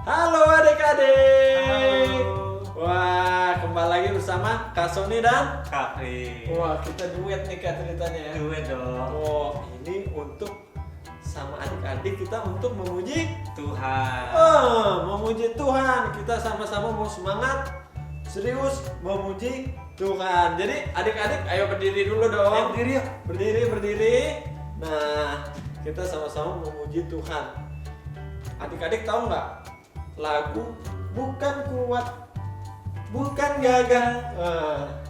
Halo adik-adik. Halo. Wah, kembali lagi bersama Kak Sony dan Kak Pri. wah, kita duet nih Kak ceritanya ya. Duet dong. Oh, ini untuk sama adik-adik kita untuk memuji Tuhan. memuji Tuhan. Kita sama-sama mau semangat, serius memuji Tuhan. Jadi adik-adik ayo berdiri dulu dong. Berdiri yuk. Berdiri. Nah, kita sama-sama memuji Tuhan. Adik-adik tahu nggak lagu bukan kuat, bukan gagah,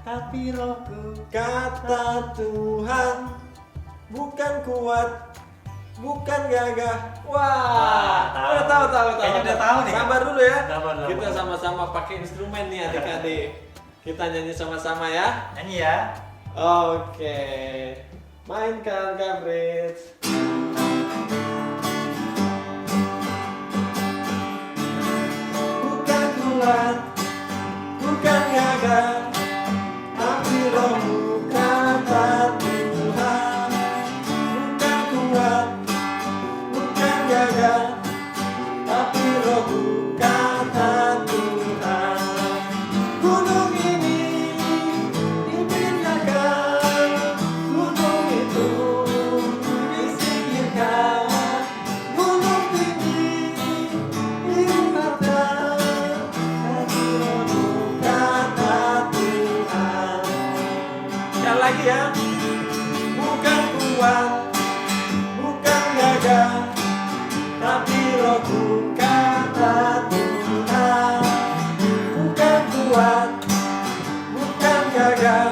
Tapi rohku. kata Tuhan bukan kuat, bukan gagah. Wah, Tahu. udah tahu. Kayaknya udah tahu nih, Kak. Sabar dulu ya. Sabar. Kita sama-sama pakai instrumen nih adik-adik. Kita nyanyi sama-sama ya. Nyanyi ya. Oke, mainkan Kak Fritz. Bukan kuat, bukan gagah, tapi rohmu kata Tuhan. Bukan kuat, bukan gagah, tapi rohmu kata Tuhan. Gunung ini dipindahkan, gunung itu disingkirkan, gunung tinggi ditinggalkan, tapi rohmu kata Tuhan. Sekali lagi ya. Bukan kuat, bukan gagah, tapi rohku kata Tuhan. Bukan kuat, bukan gagah,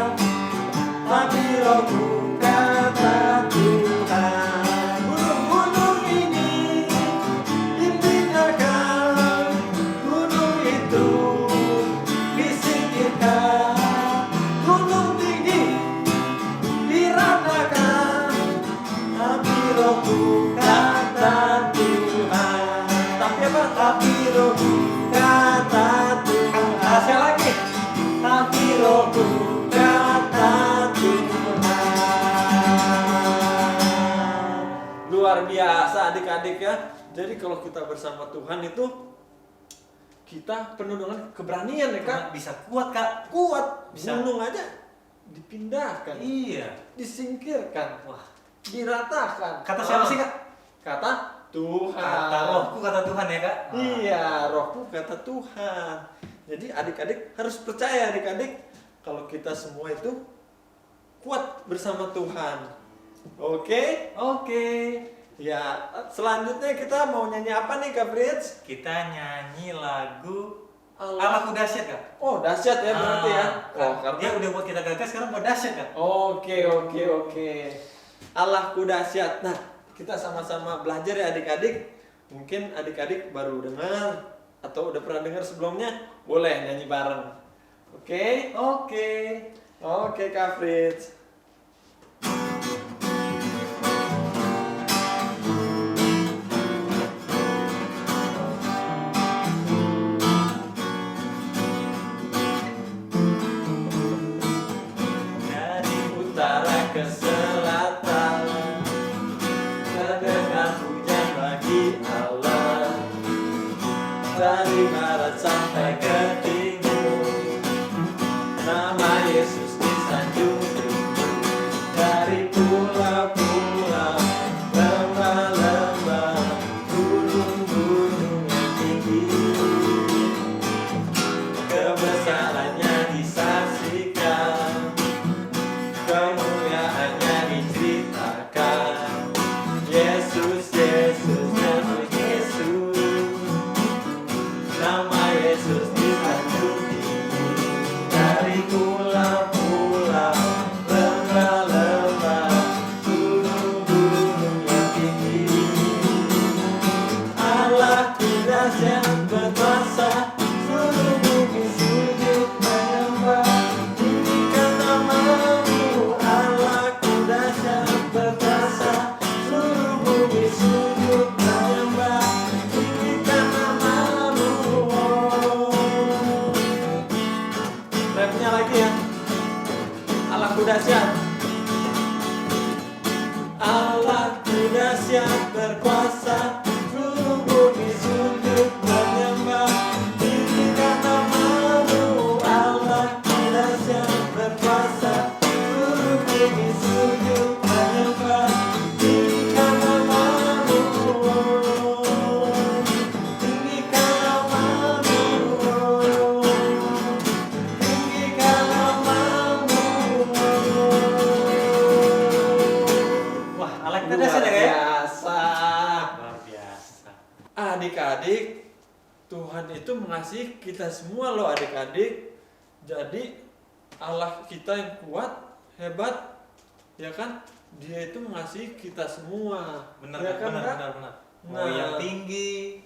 tapi rohku kata Tuhan. Gunung-gunung ini dipindahkan, gunung itu disingkirkan, gunung tinggi diratakan, tapi rohku kata Tuhan. Tapi apa? Tapi rohku kata Tuhan. Sekali lagi. Tapi rohku kata Tuhan. Luar biasa adik-adik ya. Jadi kalau kita bersama Tuhan itu kita penuh dengan keberanian ya Kak. Bisa kuat, Kak. Kuat. Bisa. Gunung aja dipindahkan, Iya. disingkirkan, Wah. diratakan. Kata siapa sih, Kak? Kata Tuhan. Kata rohku, kata Tuhan ya, Kak. Iya, rohku kata Tuhan. Jadi adik-adik harus percaya adik-adik kalau kita semua itu kuat bersama Tuhan. Oke? Oke. Ya, selanjutnya kita mau nyanyi apa nih Kak Fritz? Kita nyanyi lagu Allahku dahsyat, Kak. Oh, dahsyat ya berarti ya. Oh, Kak. Dia udah buat kita gagah, sekarang buat dahsyat, Kak. Oke. Allahku dahsyat. Nah, kita sama-sama belajar ya adik-adik. Mungkin adik-adik baru dengar atau udah pernah dengar sebelumnya, boleh nyanyi bareng. Oke? Oke, Kak Fritz. Dari utara ke selatan, terdengar pujian bagi Allah. Dari barat sampai ke timur, nama Yesus disanjung. Dari pulau-pulau, lembah-lembah, gunung-gunung yang tinggi, kebesarannya disaksikan, kemuliaannya diceritakan. Yesus, Yesus, nama Yesus disanjung tinggi. Dari pulau-pulau, lembah-lembah, gunung-gunung yang tinggi, Allahku dahsyat berkuasa, seluruh bumi sujud menyembah. Tinggikan namamu, Allahku dahsyat berkuasa, Like Luar tadi ya? biasa. Luar biasa. Adik-adik, Tuhan itu mengasihi kita semua loh adik-adik. Jadi Allah kita yang kuat, hebat, ya kan? Dia itu mengasihi kita semua. Benar, ya kan, Kak? benar. Mau yang tinggi,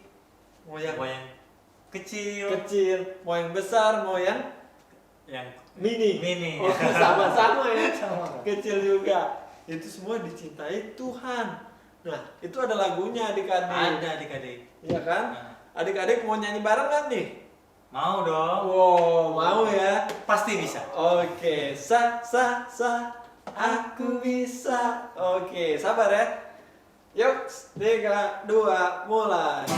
mau yang kecil, mau yang besar, mau yang mini. Oh, sama-sama ya. Kecil juga. Itu semua dicintai Tuhan. Nah, itu ada lagunya adik-adik. Ada adik-adik. Iya kan? Adik-adik mau nyanyi bareng kan nih? Mau dong. Wow, mau ya? Pasti bisa. Oke, aku bisa. Oke, sabar ya. Yuk, 3, 2, mulai.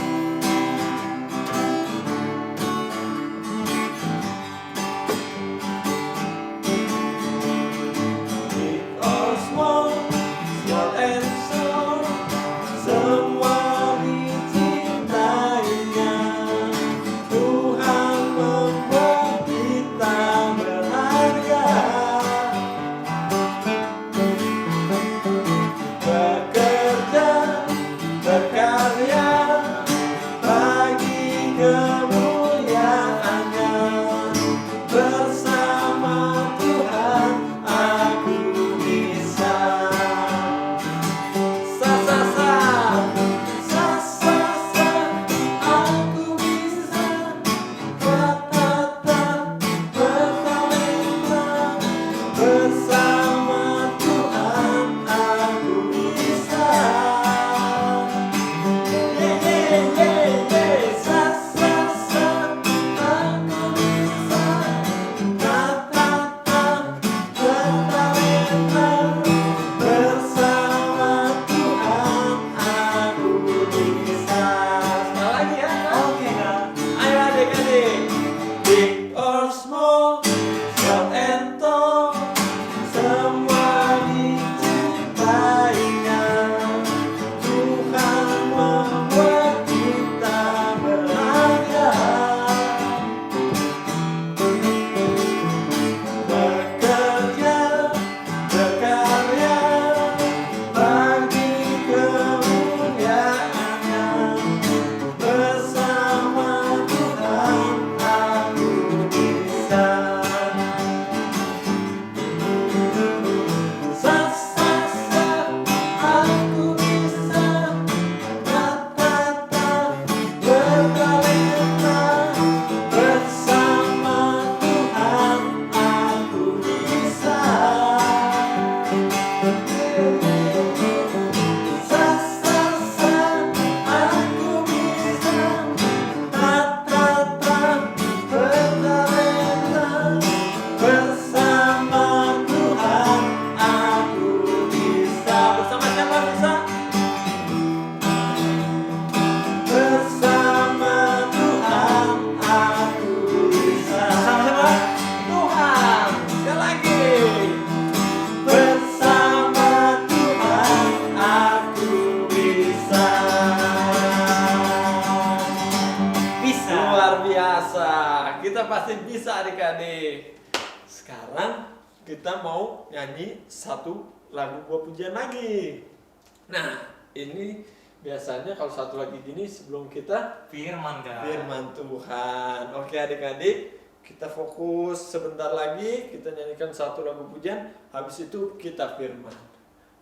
Kita pasti bisa adik-adik. Sekarang kita mau nyanyi satu lagu buah pujian lagi. Nah, ini biasanya kalau satu lagi gini sebelum kita firman Tuhan. Oke adik-adik, kita fokus sebentar lagi, kita nyanyikan satu lagu pujian, habis itu kita firman.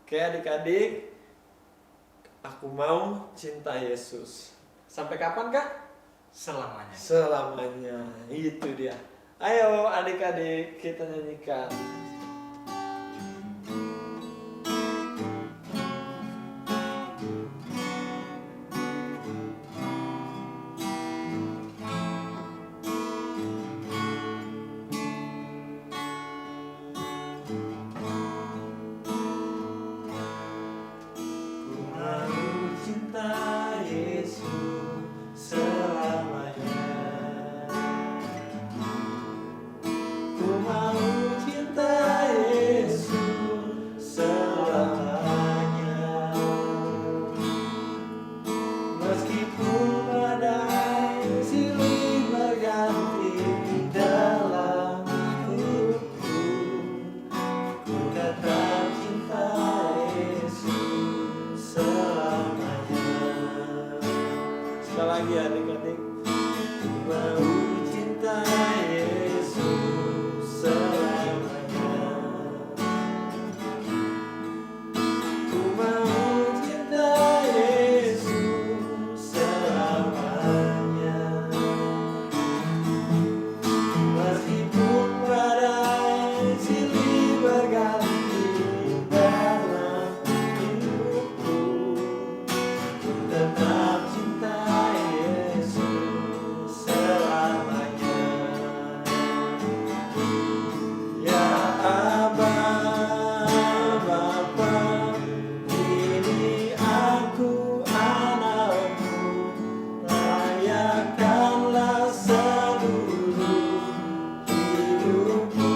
Oke adik-adik, aku mau cinta Yesus. Sampai kapan Kak? Selamanya. Itu dia. Ayo adik-adik kita nyanyikan. Ku mau cinta Yesus selamanya. Ku mau cinta Yesus lagi adik-adik. Ku mau cinta Yesus selamanya. Ku mau cinta Yesus selamanya. Meskipun badai silih berganti dalam hidupku, ku tetap cinta Yesus selamanya. Ya Aba, Bapa, ini aku anakmu, layakkanlah seluruh hidupku.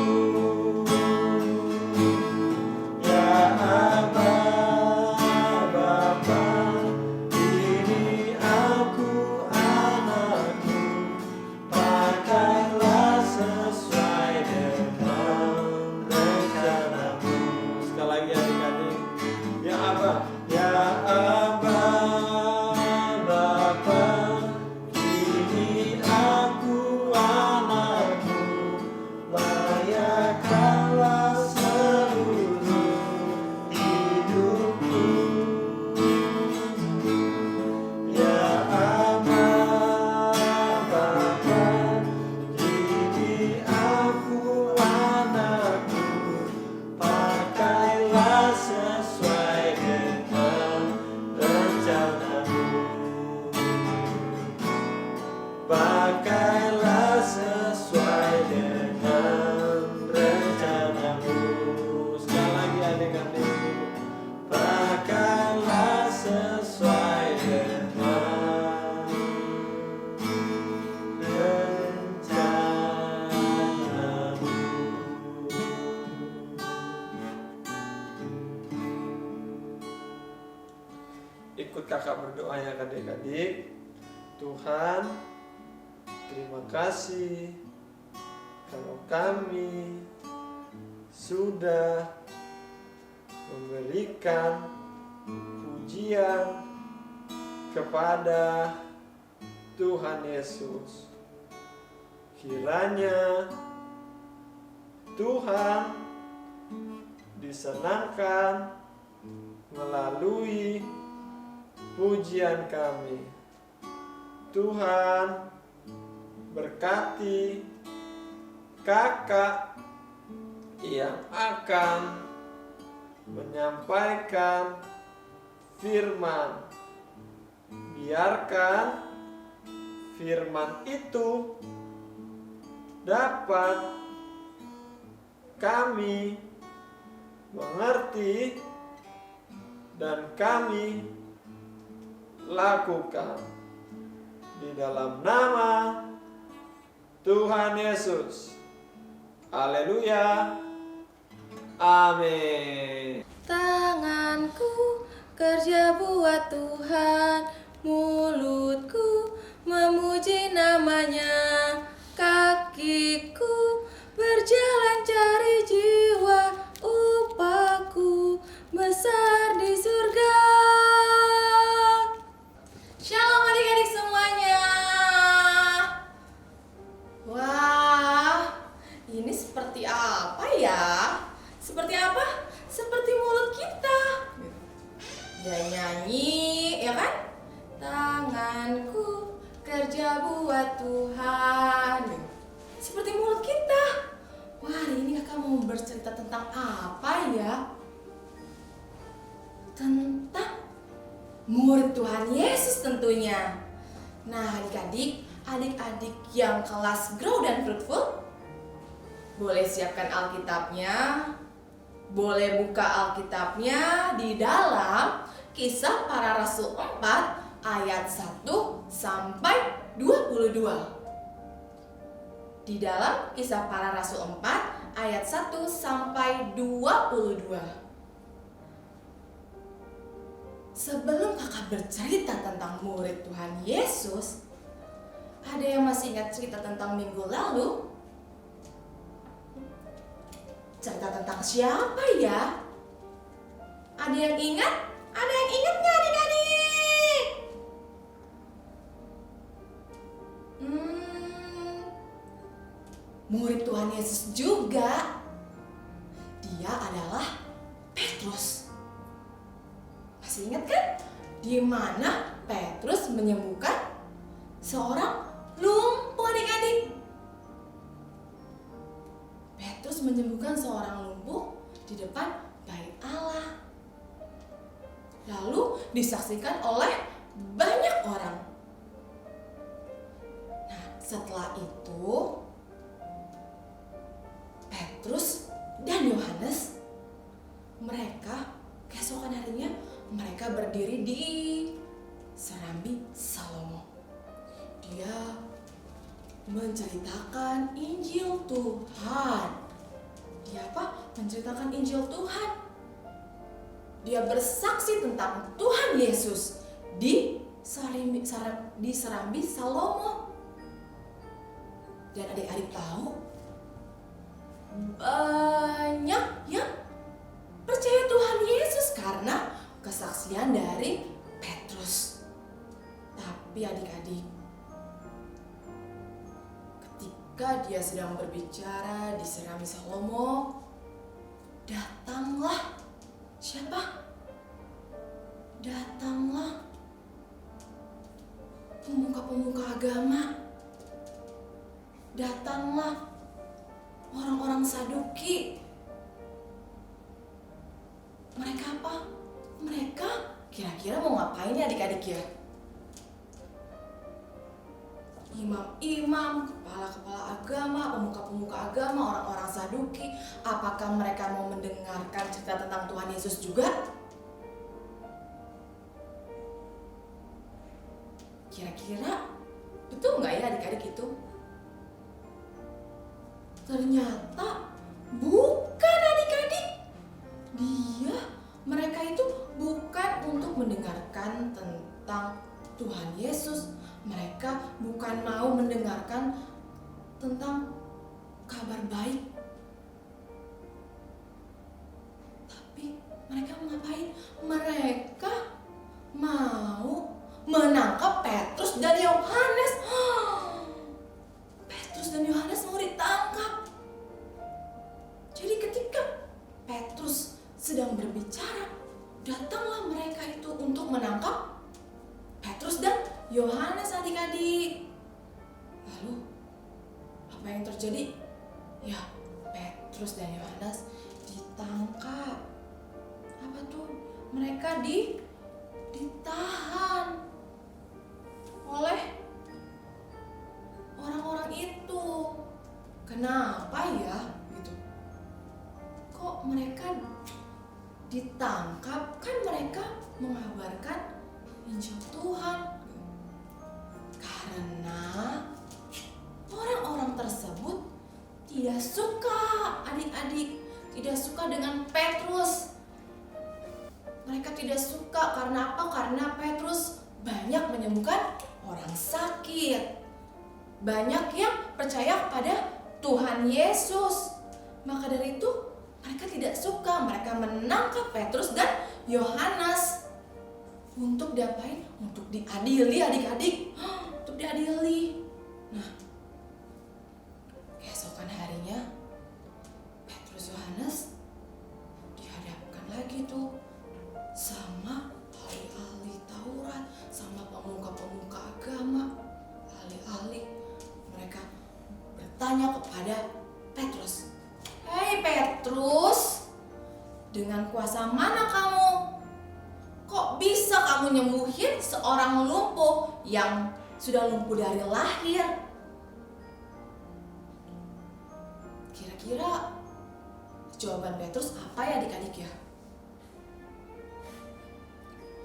Ya Aba, Bapa, ini aku anakmu, pakailah sesuai dengan rencanamu. Sekali lagi adik-adik. Ya Aba, ya Aba, Bapa, ini aku anakmu, layakkanlah seluruh hidupku. Ya Aba, Bapa, ini aku anakmu, pakailah sesuai dengan rencanamu. Pakailah sesuai dengan rencanamu. Sekali lagi adik-adik. Pakailah sesuai dengan rencanamu. Ikut kakak berdoa ya adik-adik. Tuhan, terima kasih kalau kami sudah memberikan pujian kepada Tuhan Yesus. Kiranya Tuhan disenangkan melalui pujian kami. Tuhan berkati kakak yang akan menyampaikan firman. Biarkan firman itu dapat kami mengerti dan kami lakukan. Di dalam nama Tuhan Yesus. Haleluya. Amin. Tanganku kerja buat Tuhan, mulutku memuji namanya, kakiku berjalan cari jiwa, upahku besar di surga. Shalom adik-adik semuanya. Wah, ini seperti apa ya? Seperti apa? Seperti mulut kita. Dia nyanyi, ya kan? Tanganku kerja buat Tuhan. Seperti mulut kita. Wah, hari ini kakak mau bercerita tentang apa ya? Tentang murid Tuhan Yesus tentunya. Nah, adik-adik yang kelas Grow dan Fruitful, boleh siapkan Alkitabnya. Boleh buka Alkitabnya di dalam Kisah Para Rasul 4 ayat 1 sampai 22. Di dalam Kisah Para Rasul 4 ayat 1 sampai 22. Sebelum kakak bercerita tentang murid Tuhan Yesus, ada yang masih ingat cerita tentang minggu lalu? Cerita tentang siapa ya? Ada yang ingat? Ada yang ingat nggak adik-adik? murid Tuhan Yesus juga. Dia adalah Petrus. Masih ingat kan? Di mana Petrus menyembuhkan seorang lumpuh, adik-adik. Petrus menyembuhkan seorang lumpuh di depan bait Allah. Lalu disaksikan oleh banyak orang. Nah, setelah itu Petrus dan Yohanes, mereka keesokan harinya mereka berdiri di Serambi Salomo. Dia menceritakan Injil Tuhan. Dia apa? Menceritakan Injil Tuhan. Dia bersaksi tentang Tuhan Yesus di Serambi Salomo. Dan adik-adik tahu, banyak yang percaya Tuhan Yesus karena kesaksian dari Petrus. Tapi adik-adik, ketika dia sedang berbicara di Serambi Salomo, datanglah siapa? Datanglah pemuka-pemuka agama. Datanglah orang-orang Saduki. Mereka apa? Mereka kira-kira mau ngapain ya adik-adik ya? Imam-imam, kepala-kepala agama, pemuka-pemuka agama, orang-orang Saduki, apakah mereka mau mendengarkan cerita tentang Tuhan Yesus juga? Kira-kira betul nggak ya adik-adik itu? Ternyata bukan, adik-adik. Mereka itu bukan untuk mendengarkan tentang Tuhan Yesus. Mereka bukan mau mendengarkan tentang kabar baik. Tapi mereka mau ngapain? Mereka mau menangkap Petrus dan Yohanes. Petrus dan Yohanes mau ditangkap. Jadi ketika Petrus sedang berbicara, datanglah mereka itu untuk menangkap Petrus dan Yohanes, adik-adik. Lalu apa yang terjadi? Ya, Petrus dan Yohanes ditangkap. Apa tuh? Mereka ditahan oleh orang-orang itu. Kenapa ya? Gitu. Kok mereka ditangkap? Kan mereka mengabarkan Injil Tuhan. Karena orang-orang tersebut tidak suka, adik-adik, tidak suka dengan Petrus. Mereka tidak suka karena apa? Karena Petrus banyak menyembuhkan orang sakit. Banyak yang percaya pada Tuhan Yesus. Maka dari itu mereka tidak suka. Mereka menangkap Petrus dan Yohanes untuk diapain? Untuk diadili, adik-adik. Untuk diadili. Nah, keesokan harinya Petrus Yohanes dihadapkan lagi tuh sama ahli-ahli Taurat, sama pemuka-pemuka agama, ahli-ahli. Mereka bertanya kepada Petrus, "Hei Petrus, dengan kuasa mana kamu? Kok bisa kamu nyembuhin seorang lumpuh yang sudah lumpuh dari lahir?" Kira-kira jawaban Petrus apa ya adik-adik ya?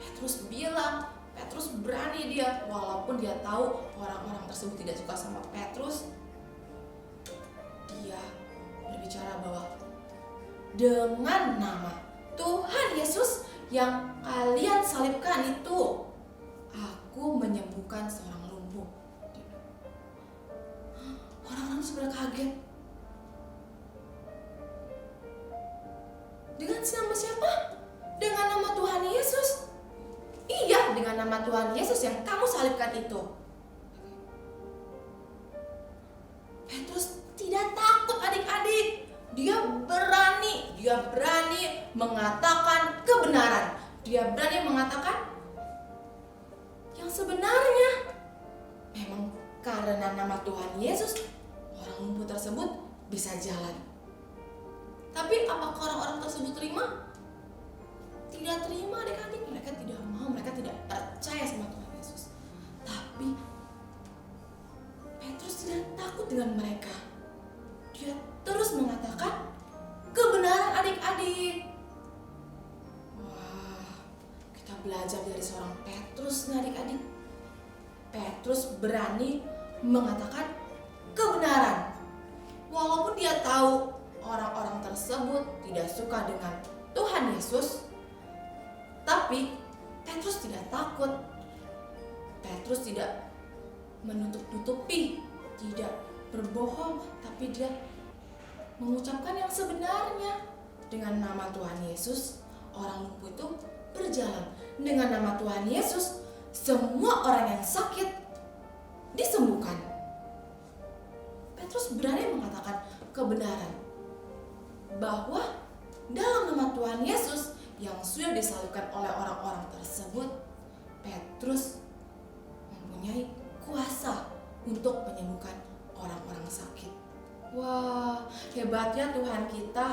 Petrus bilang, Petrus berani dia, walaupun dia tahu orang-orang tersebut tidak suka sama Petrus. Dia berbicara bahwa dengan nama Tuhan Yesus yang kalian salibkan itu, aku menyembuhkan seorang lumpuh. Orang-orang sudah kaget. Dengan nama siapa? Dengan nama Tuhan Yesus. Iya, dengan nama Tuhan Yesus yang kamu salibkan itu. Petrus tidak tahu mengatakan kebenaran. Dia berani mengatakan yang sebenarnya. Memang karena nama Tuhan Yesus, orang lumpuh tersebut bisa jalan. Tapi apakah orang-orang tersebut terima? Tidak terima adik-adik. Mereka tidak mau, mereka tidak percaya sama Tuhan Yesus. Tapi Petrus tidak takut dengan mereka. Dia terus mengatakan kebenaran adik-adik. Wah, kita belajar dari seorang Petrus nih adik-adik. Petrus berani mengatakan kebenaran. Walaupun dia tahu orang-orang tersebut tidak suka dengan Tuhan Yesus, tapi Petrus tidak takut. Petrus tidak menutup-nutupi, tidak berbohong, tapi dia mengucapkan yang sebenarnya. Dengan nama Tuhan Yesus, orang lumpuh itu berjalan. Dengan nama Tuhan Yesus, semua orang yang sakit disembuhkan. Petrus berani mengatakan kebenaran bahwa dalam nama Tuhan Yesus yang sudah disalurkan oleh orang-orang tersebut, Petrus mempunyai kuasa untuk menyembuhkan orang-orang sakit. Wah, hebatnya Tuhan kita.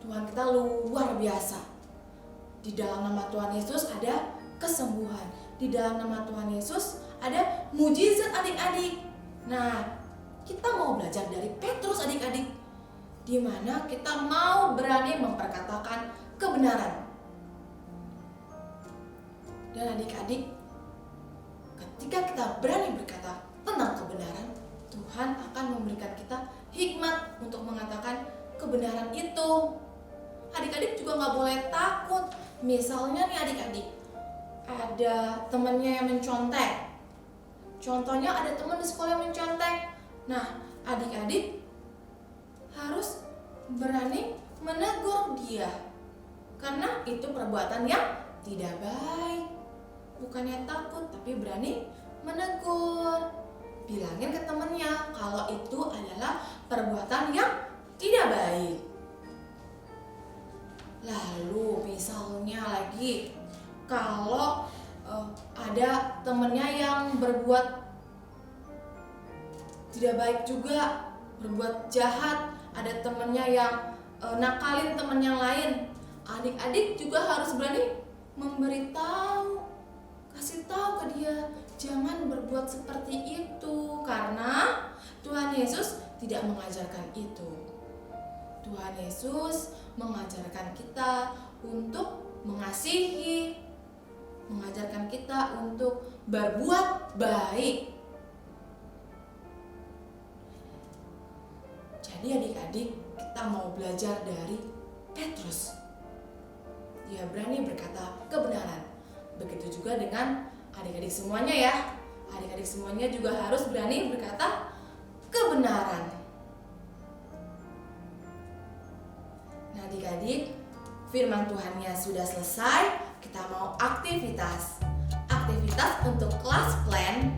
Tuhan kita luar biasa. Di dalam nama Tuhan Yesus ada kesembuhan. Di dalam nama Tuhan Yesus ada mujizat adik-adik. Nah, kita mau belajar dari Petrus adik-adik, di mana kita mau berani memperkatakan kebenaran. Dan adik-adik, ketika kita berani berkata tentang kebenaran, Tuhan akan memberikan kita hikmat untuk mengatakan kebenaran itu. Adik-adik juga gak boleh takut. Misalnya nih adik-adik, ada temannya yang mencontek. Contohnya ada teman di sekolah yang mencontek. Nah, adik-adik harus berani menegur dia, karena itu perbuatan yang tidak baik. Bukannya takut, tapi berani menegur. Bilangin ke temannya kalau itu adalah perbuatan yang tidak baik. Lalu misalnya lagi, kalau ada temennya yang berbuat tidak baik juga, berbuat jahat, ada temennya yang nakalin temen yang lain, adik-adik juga harus berani memberitahu, kasih tahu ke dia, jangan berbuat seperti itu, karena Tuhan Yesus tidak mengajarkan itu. Tuhan Yesus mengajarkan kita untuk mengasihi, mengajarkan kita untuk berbuat baik. Jadi adik-adik, kita mau belajar dari Petrus. Dia berani berkata kebenaran. Begitu juga dengan adik-adik semuanya ya. Adik-adik semuanya juga harus berani berkata kebenaran. Nah adik-adik, firman Tuhannya sudah selesai. Kita mau aktivitas. Aktivitas untuk kelas plan.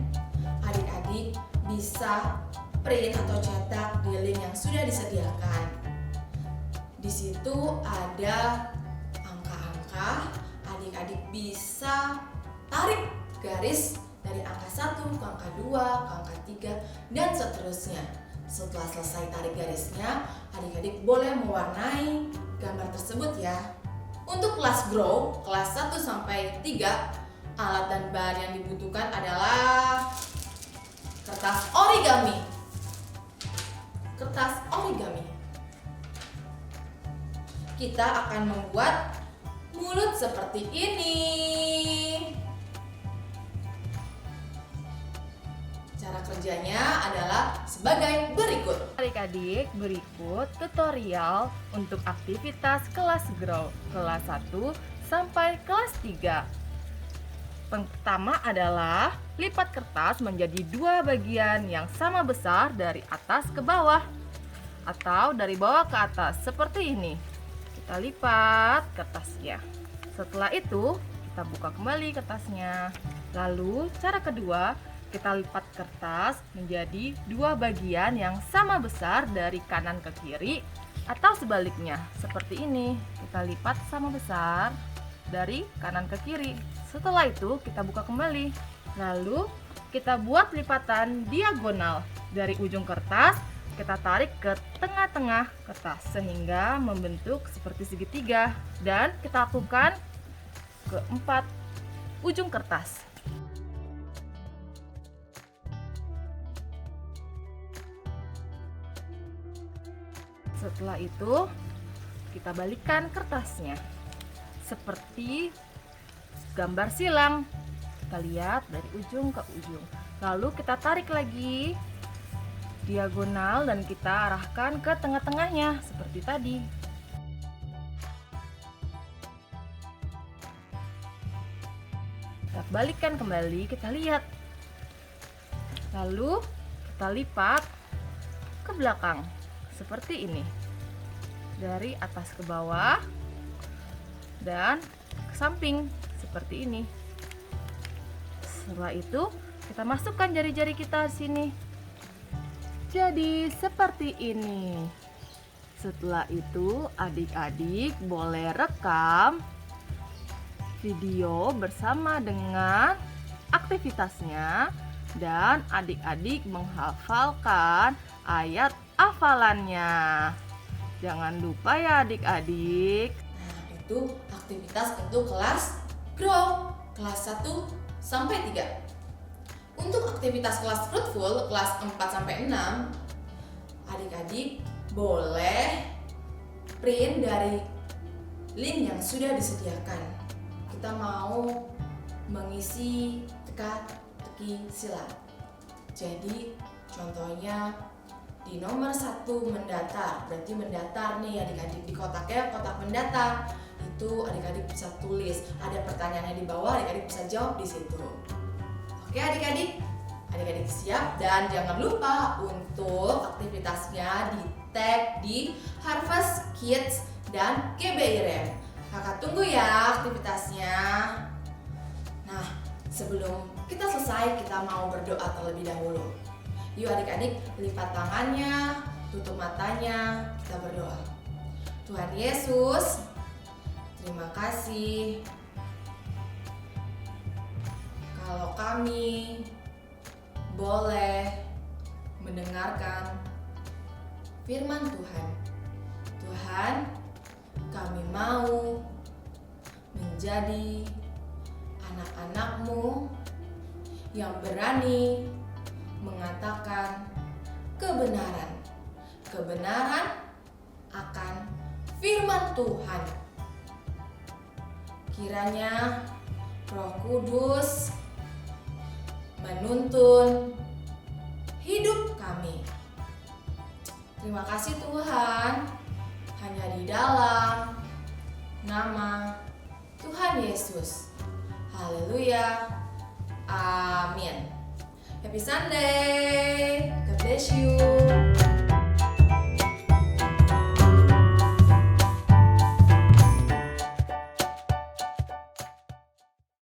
Adik-adik bisa print atau cetak di link yang sudah disediakan. Di situ ada angka-angka. Adik-adik bisa tarik garis dari angka 1 ke angka 2 ke angka 3 dan seterusnya. Setelah selesai tarik garisnya, adik-adik boleh mewarnai gambar tersebut ya. Untuk kelas grow, kelas 1 sampai 3, alat dan bahan yang dibutuhkan adalah kertas origami. Kertas origami. Kita akan membuat mulut seperti ini. Cara kerjanya adalah sebagai berikut. Adik-adik, berikut tutorial untuk aktivitas kelas grow kelas 1 sampai kelas 3. Pertama adalah lipat kertas menjadi 2 bagian yang sama besar dari atas ke bawah atau dari bawah ke atas seperti ini. Kita lipat kertasnya. Setelah itu, kita buka kembali kertasnya. Lalu, cara kedua, kita lipat kertas menjadi 2 bagian yang sama besar dari kanan ke kiri Atau sebaliknya, seperti ini. Kita lipat sama besar dari kanan ke kiri. Setelah itu kita buka kembali. Lalu kita buat lipatan diagonal. Dari ujung kertas kita tarik ke tengah-tengah kertas sehingga membentuk seperti segitiga. Dan kita lakukan ke 4 ujung kertas. Setelah itu kita balikkan kertasnya seperti gambar silang. Kita lihat dari ujung ke ujung. Lalu kita tarik lagi diagonal dan kita arahkan ke tengah-tengahnya seperti tadi. Kita balikkan kembali, kita lihat. Lalu kita lipat ke belakang seperti ini. Dari atas ke bawah dan ke samping seperti ini. Setelah itu kita masukkan jari-jari kita sini. Jadi seperti ini. Setelah itu adik-adik boleh rekam video bersama dengan aktivitasnya dan adik-adik menghafalkan ayat hafalannya. Jangan lupa ya adik-adik. Nah, itu aktivitas untuk kelas Grow, kelas 1 sampai 3. Untuk aktivitas kelas Fruitful, kelas 4 sampai 6, adik-adik boleh print dari link yang sudah disediakan. Kita mau mengisi teka-teki silat. Jadi contohnya di nomor 1 mendatar, berarti mendatar nih adik-adik, di kotaknya kotak mendatar. Itu adik-adik bisa tulis, ada pertanyaannya di bawah, adik-adik bisa jawab di situ. Oke adik-adik, adik-adik siap, dan jangan lupa untuk aktivitasnya di tag di Harvest Kids dan KBI REM. Kakak tunggu ya aktivitasnya. Nah, sebelum kita selesai, kita mau berdoa terlebih dahulu. Yuk adik-adik, lipat tangannya, tutup matanya, kita berdoa. Tuhan Yesus, terima kasih kalau kami boleh mendengarkan firman Tuhan. Tuhan, kami mau menjadi anak-anak-Mu yang berani mengatakan kebenaran. Kebenaran akan firman Tuhan. Kiranya Roh Kudus menuntun hidup kami. Terima kasih Tuhan, hanya di dalam nama Tuhan Yesus. Haleluya. Amin. Happy Sunday. God bless you.